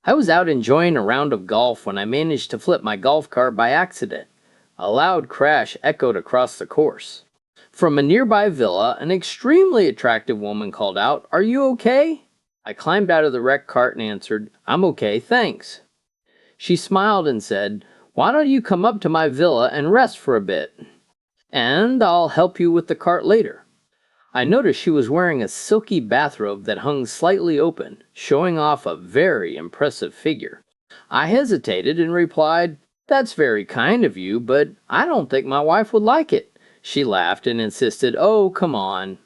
I was out enjoying a round of golf when I managed to flip my golf cart by accident. A loud crash echoed across the course. From a nearby villa, an extremely attractive woman called out, "Are you okay?" I climbed out of the wrecked cart and answered, "I'm okay, thanks." She smiled and said, "Why don't you come up to my villa and rest for a bit? And I'll help you with the cart later." I noticed she was wearing a silky bathrobe that hung slightly open, showing off a very impressive figure. I hesitated and replied, "That's very kind of you, but I don't think my wife would like it." She laughed and insisted, "Oh, come on."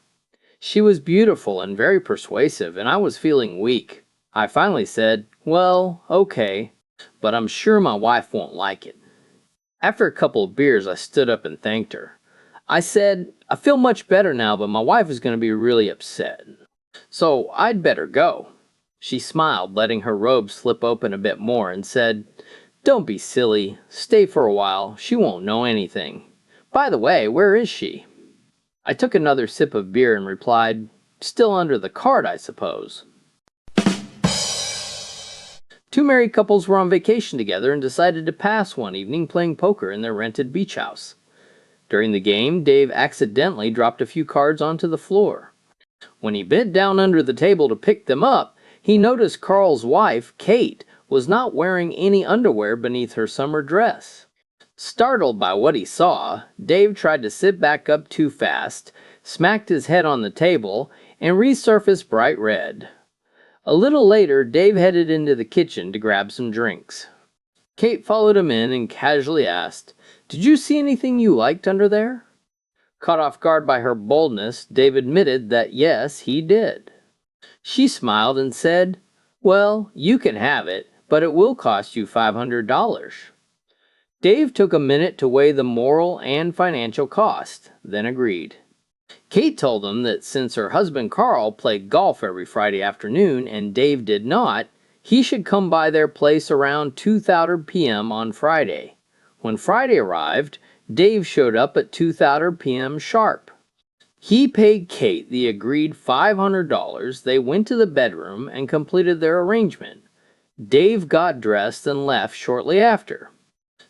She was beautiful and very persuasive, and I was feeling weak. I finally said, "Well, okay, but I'm sure my wife won't like it." After a couple of beers, I stood up and thanked her. I said, "I feel much better now, but my wife is going to be really upset. So I'd better go." She smiled, letting her robe slip open a bit more, and said, "Don't be silly. Stay for a while. She won't know anything. By the way, where is she?" I took another sip of beer and replied, "Still under the cart, I suppose." Two married couples were on vacation together and decided to pass one evening playing poker in their rented beach house. During the game, Dave accidentally dropped a few cards onto the floor. When he bent down under the table to pick them up, he noticed Carl's wife, Kate, was not wearing any underwear beneath her summer dress. Startled by what he saw, Dave tried to sit back up too fast, smacked his head on the table, and resurfaced bright red. A little later, Dave headed into the kitchen to grab some drinks. Kate followed him in and casually asked, "Did you see anything you liked under there?" Caught off guard by her boldness, Dave admitted that yes, he did. She smiled and said, "Well, you can have it, but it will cost you $500. Dave took a minute to weigh the moral and financial cost, then agreed. Kate told him that since her husband Carl played golf every Friday afternoon and Dave did not, he should come by their place around 2:30 p.m. on Friday. When Friday arrived, Dave showed up at 2:30 p.m. sharp. He paid Kate the agreed $500, they went to the bedroom and completed their arrangement. Dave got dressed and left shortly after.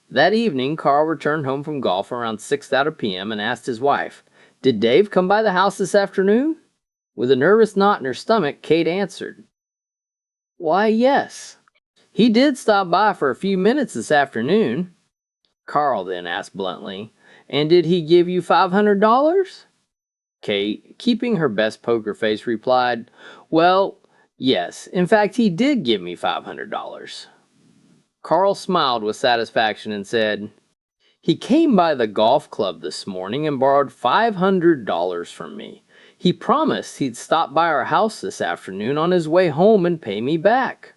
That evening, Carl returned home from golf around 6:30 p.m. and asked his wife, "Did Dave come by the house this afternoon?" With a nervous knot in her stomach, Kate answered, "Why, yes. He did stop by for a few minutes this afternoon." Carl then asked bluntly, "And did he give you $500? Kate, keeping her best poker face, replied, "Well, yes. In fact, he did give me $500. Carl smiled with satisfaction and said, "He came by the golf club this morning and borrowed $500 from me. He promised he'd stop by our house this afternoon on his way home and pay me back."